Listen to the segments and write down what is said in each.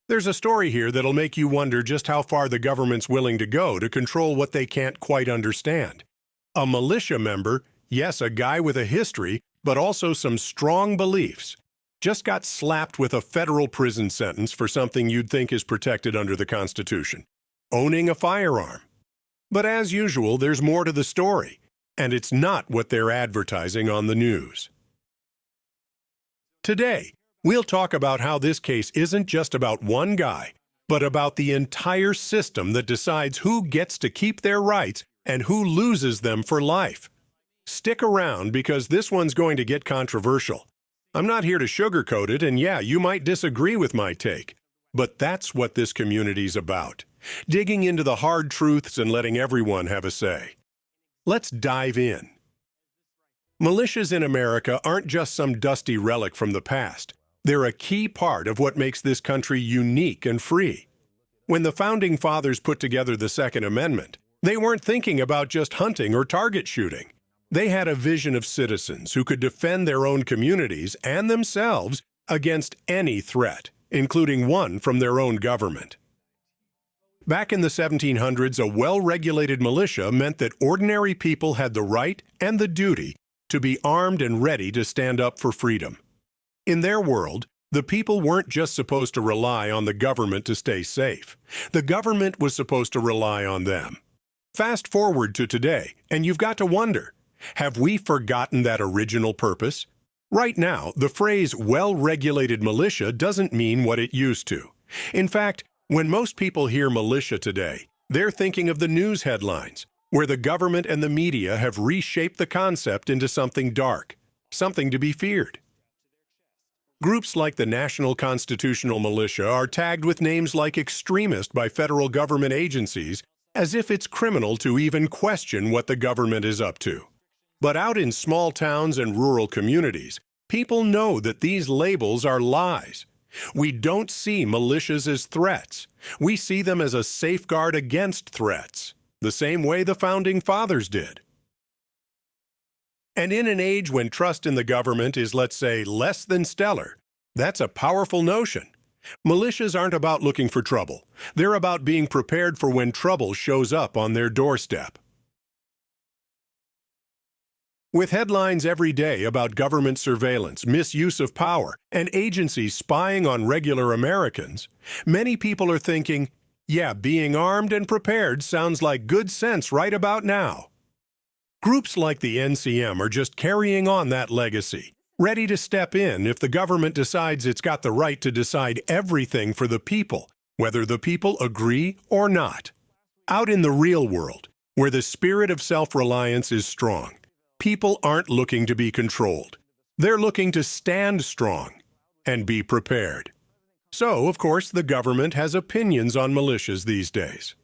There's a story here that'll make you wonder just how far the government's willing to go to control what they can't quite understand. A militia member, yes, a guy with a history, but also some strong beliefs, just got slapped with a federal prison sentence for something you'd think is protected under the Constitution: owning a firearm. But as usual, there's more to the story, and it's not what they're advertising on the news. Today, we'll talk about how this case isn't just about one guy, but about the entire system that decides who gets to keep their rights and who loses them for life. Stick around because this one's going to get controversial. I'm not here to sugarcoat it, and yeah, you might disagree with my take, but that's what this community's about: digging into the hard truths and letting everyone have a say. Let's dive in. Militias in America aren't just some dusty relic from the past. They're a key part of what makes this country unique and free. When the Founding Fathers put together the Second Amendment, they weren't thinking about just hunting or target shooting. They had a vision of citizens who could defend their own communities and themselves against any threat, including one from their own government. Back in the 1700s, a well-regulated militia meant that ordinary people had the right and the duty to be armed and ready to stand up for freedom. In their world, the people weren't just supposed to rely on the government to stay safe. The government was supposed to rely on them. Fast forward to today, and you've got to wonder, have we forgotten that original purpose? Right now, the phrase well-regulated militia doesn't mean what it used to. In fact, when most people hear militia today, they're thinking of the news headlines, where the government and the media have reshaped the concept into something dark, something to be feared. Groups like the National Constitutional Militia are tagged with names like extremist by federal government agencies, as if it's criminal to even question what the government is up to. But out in small towns and rural communities, people know that these labels are lies. We don't see militias as threats. We see them as a safeguard against threats, the same way the Founding Fathers did. And in an age when trust in the government is, let's say, less than stellar, that's a powerful notion. Militias aren't about looking for trouble. They're about being prepared for when trouble shows up on their doorstep. With headlines every day about government surveillance, misuse of power, and agencies spying on regular Americans, many people are thinking, yeah, being armed and prepared sounds like good sense right about now. Groups like the NCM are just carrying on that legacy, ready to step in if the government decides it's got the right to decide everything for the people, whether the people agree or not. Out in the real world, where the spirit of self-reliance is strong, people aren't looking to be controlled. They're looking to stand strong and be prepared. So, of course, the government has opinions on militias these days.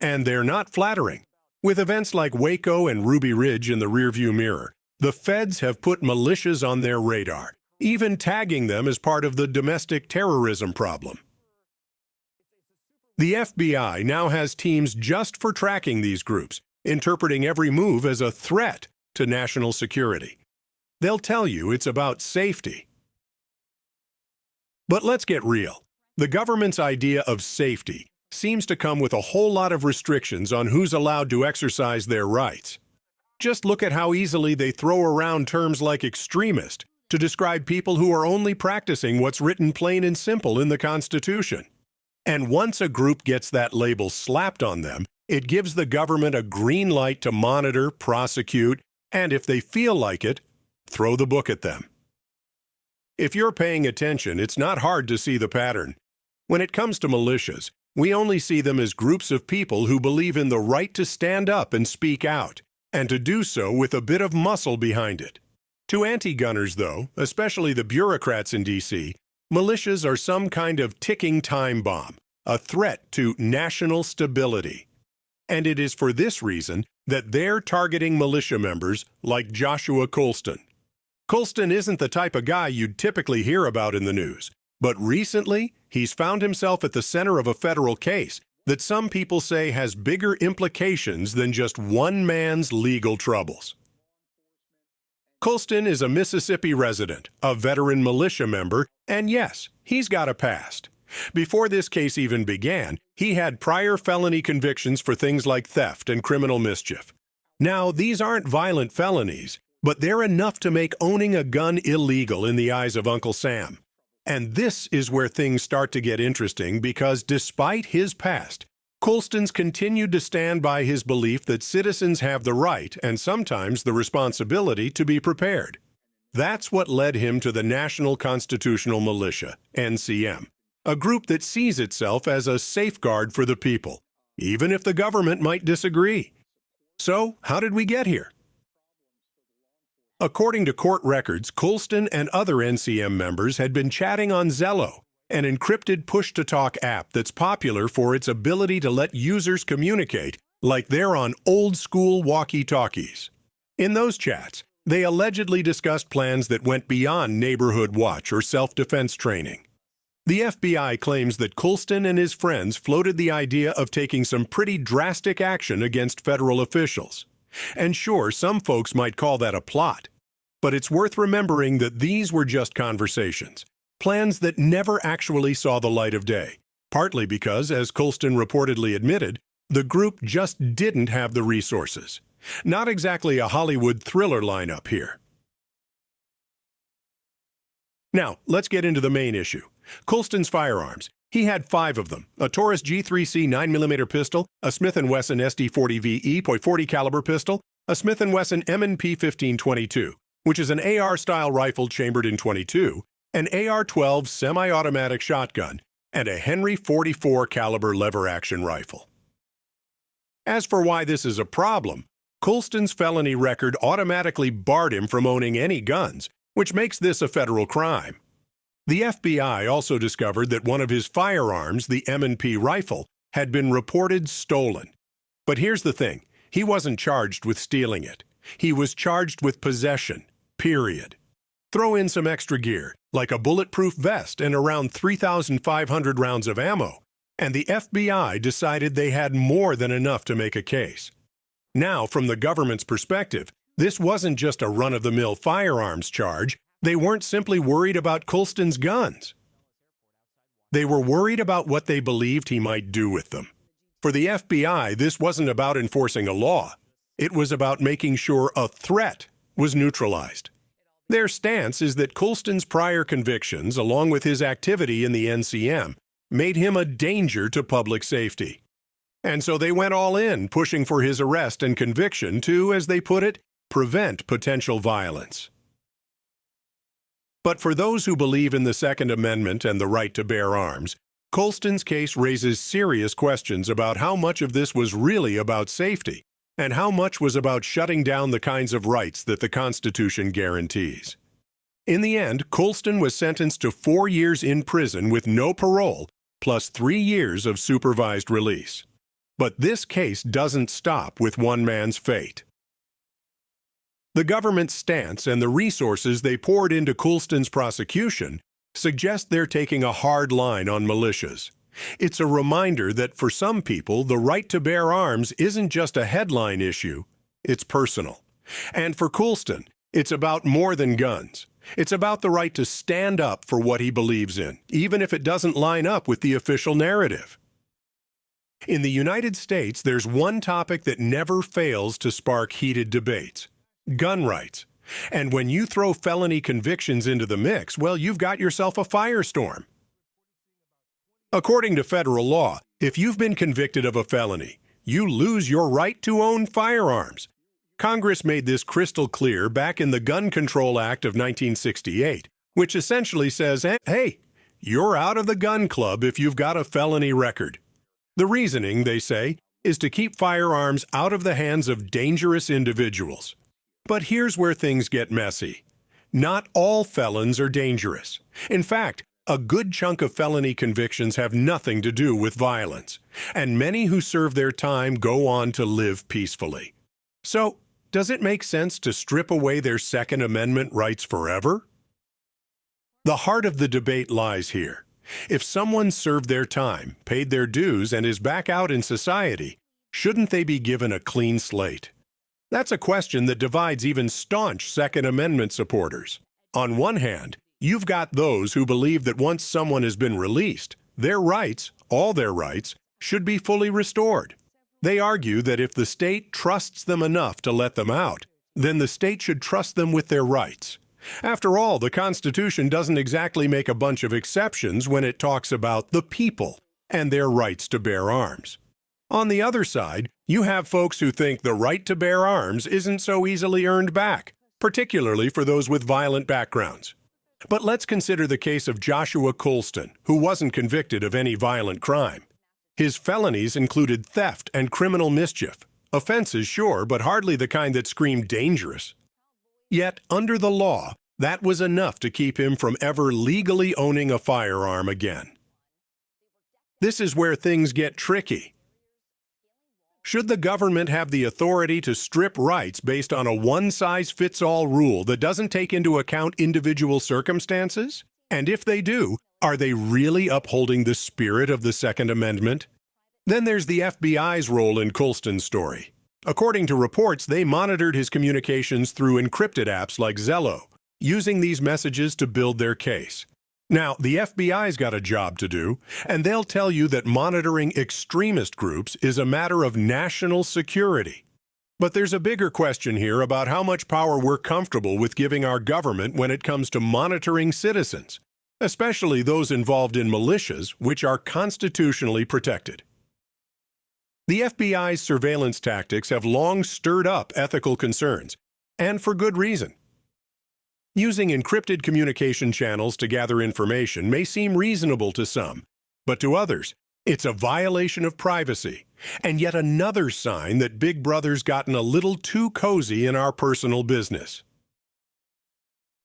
And they're not flattering. With events like Waco and Ruby Ridge in the rearview mirror, the feds have put militias on their radar, even tagging them as part of the domestic terrorism problem. The FBI now has teams just for tracking these groups, interpreting every move as a threat to national security. They'll tell you it's about safety. But let's get real. The government's idea of safety seems to come with a whole lot of restrictions on who's allowed to exercise their rights. Just look at how easily they throw around terms like extremist to describe people who are only practicing what's written plain and simple in the Constitution. And once a group gets that label slapped on them, it gives the government a green light to monitor, prosecute, and if they feel like it, throw the book at them. If you're paying attention, it's not hard to see the pattern. When it comes to militias, we only see them as groups of people who believe in the right to stand up and speak out, and to do so with a bit of muscle behind it. To anti-gunners, though, especially the bureaucrats in D.C., militias are some kind of ticking time bomb, a threat to national stability. And it is for this reason that they're targeting militia members like Joshua Colston. Colston isn't the type of guy you'd typically hear about in the news, but recently he's found himself at the center of a federal case that some people say has bigger implications than just one man's legal troubles. Colston is a Mississippi resident, a veteran militia member, and yes, he's got a past. Before this case even began, he had prior felony convictions for things like theft and criminal mischief. Now, these aren't violent felonies, but they're enough to make owning a gun illegal in the eyes of Uncle Sam. And this is where things start to get interesting because despite his past, Colston's continued to stand by his belief that citizens have the right and sometimes the responsibility to be prepared. That's what led him to the National Constitutional Militia, NCM, a group that sees itself as a safeguard for the people, even if the government might disagree. So, how did we get here? According to court records, Colston and other NCM members had been chatting on Zello, an encrypted push-to-talk app that's popular for its ability to let users communicate like they're on old-school walkie-talkies. In those chats, they allegedly discussed plans that went beyond neighborhood watch or self-defense training. The FBI claims that Colston and his friends floated the idea of taking some pretty drastic action against federal officials. And sure, some folks might call that a plot. But it's worth remembering that these were just conversations, plans that never actually saw the light of day, partly because, as Colston reportedly admitted, the group just didn't have the resources. Not exactly a Hollywood thriller lineup here. Now, let's get into the main issue. Colston's firearms. He had 5 of them: a Taurus G3C 9mm pistol, a Smith & Wesson SD40VE .40 caliber pistol, a Smith & Wesson M&P 1522, which is an AR-style rifle chambered in .22, an AR-12 semi-automatic shotgun, and a Henry .44 caliber lever-action rifle. As for why this is a problem, Colston's felony record automatically barred him from owning any guns, which makes this a federal crime. The FBI also discovered that one of his firearms, the M&P rifle, had been reported stolen. But here's the thing, he wasn't charged with stealing it. He was charged with possession, period. Throw in some extra gear, like a bulletproof vest and around 3,500 rounds of ammo, and the FBI decided they had more than enough to make a case. Now, from the government's perspective, this wasn't just a run-of-the-mill firearms charge. They weren't simply worried about Colston's guns. They were worried about what they believed he might do with them. For the FBI, this wasn't about enforcing a law. It was about making sure a threat was neutralized. Their stance is that Colston's prior convictions, along with his activity in the NCM, made him a danger to public safety. And so they went all in, pushing for his arrest and conviction to, as they put it, prevent potential violence. But for those who believe in the Second Amendment and the right to bear arms, Colston's case raises serious questions about how much of this was really about safety and how much was about shutting down the kinds of rights that the Constitution guarantees. In the end, Colston was sentenced to 4 years in prison with no parole, plus 3 years of supervised release. But this case doesn't stop with one man's fate. The government's stance and the resources they poured into Colston's prosecution suggest they're taking a hard line on militias. It's a reminder that for some people, the right to bear arms isn't just a headline issue, it's personal. And for Colston, it's about more than guns. It's about the right to stand up for what he believes in, even if it doesn't line up with the official narrative. In the United States, there's one topic that never fails to spark heated debates: gun rights. And when you throw felony convictions into the mix, well, you've got yourself a firestorm. According to federal law, if you've been convicted of a felony, you lose your right to own firearms. Congress made this crystal clear back in the Gun Control Act of 1968, which essentially says, hey, you're out of the gun club if you've got a felony record. The reasoning, they say, is to keep firearms out of the hands of dangerous individuals. But here's where things get messy. Not all felons are dangerous. In fact, a good chunk of felony convictions have nothing to do with violence, and many who serve their time go on to live peacefully. So, does it make sense to strip away their Second Amendment rights forever? The heart of the debate lies here. If someone served their time, paid their dues, and is back out in society, shouldn't they be given a clean slate? That's a question that divides even staunch Second Amendment supporters. On one hand, you've got those who believe that once someone has been released, their rights, all their rights, should be fully restored. They argue that if the state trusts them enough to let them out, then the state should trust them with their rights. After all, the Constitution doesn't exactly make a bunch of exceptions when it talks about the people and their rights to bear arms. On the other side, you have folks who think the right to bear arms isn't so easily earned back, particularly for those with violent backgrounds. But let's consider the case of Joshua Colston, who wasn't convicted of any violent crime. His felonies included theft and criminal mischief. Offenses, sure, but hardly the kind that screamed dangerous. Yet, under the law, that was enough to keep him from ever legally owning a firearm again. This is where things get tricky. Should the government have the authority to strip rights based on a one-size-fits-all rule that doesn't take into account individual circumstances? And if they do, are they really upholding the spirit of the Second Amendment? Then there's the FBI's role in Colston's story. According to reports, they monitored his communications through encrypted apps like Zello, using these messages to build their case. Now, the FBI's got a job to do, and they'll tell you that monitoring extremist groups is a matter of national security. But there's a bigger question here about how much power we're comfortable with giving our government when it comes to monitoring citizens, especially those involved in militias, which are constitutionally protected. The FBI's surveillance tactics have long stirred up ethical concerns, and for good reason. Using encrypted communication channels to gather information may seem reasonable to some, but to others, it's a violation of privacy, and yet another sign that Big Brother's gotten a little too cozy in our personal business.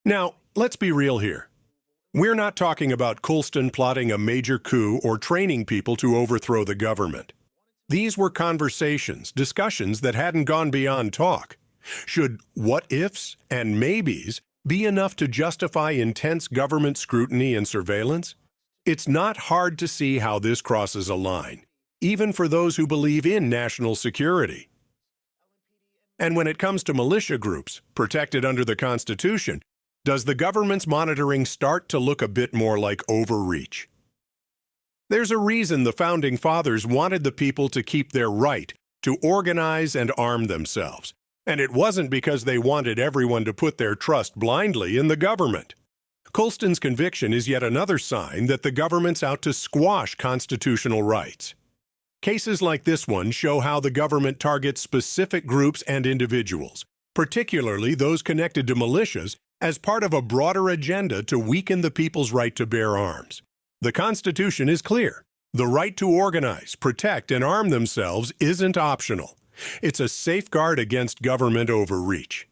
Now, let's be real here. We're not talking about Colston plotting a major coup or training people to overthrow the government. These were conversations, discussions that hadn't gone beyond talk. Should what-ifs and maybes be enough to justify intense government scrutiny and surveillance? It's not hard to see how this crosses a line, even for those who believe in national security. And when it comes to militia groups, protected under the Constitution, does the government's monitoring start to look a bit more like overreach? There's a reason the Founding Fathers wanted the people to keep their right to organize and arm themselves. And it wasn't because they wanted everyone to put their trust blindly in the government. Colston's conviction is yet another sign that the government's out to squash constitutional rights. Cases like this one show how the government targets specific groups and individuals, particularly those connected to militias, as part of a broader agenda to weaken the people's right to bear arms. The Constitution is clear. The right to organize, protect, and arm themselves isn't optional. It's a safeguard against government overreach.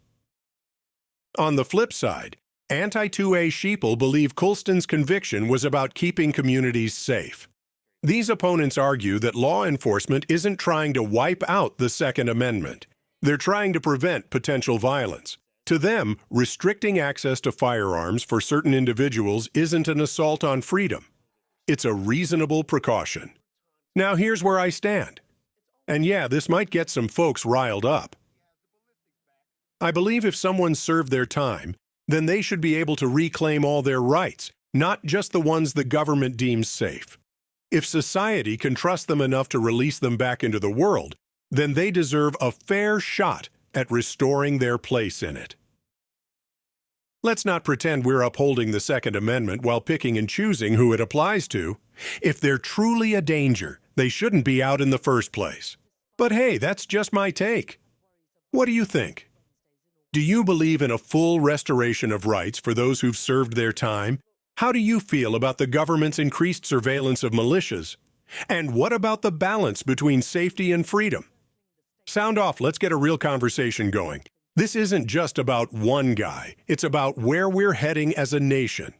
On the flip side, anti-2A sheeple believe Colston's conviction was about keeping communities safe. These opponents argue that law enforcement isn't trying to wipe out the Second Amendment. They're trying to prevent potential violence. To them, restricting access to firearms for certain individuals isn't an assault on freedom. It's a reasonable precaution. Now here's where I stand. And yeah, this might get some folks riled up. I believe if someone served their time, then they should be able to reclaim all their rights, not just the ones the government deems safe. If society can trust them enough to release them back into the world, then they deserve a fair shot at restoring their place in it. Let's not pretend we're upholding the Second Amendment while picking and choosing who it applies to. If they're truly a danger, they shouldn't be out in the first place. But hey, that's just my take. What do you think? Do you believe in a full restoration of rights for those who've served their time? How do you feel about the government's increased surveillance of militias? And what about the balance between safety and freedom? Sound off, let's get a real conversation going. This isn't just about one guy, it's about where we're heading as a nation.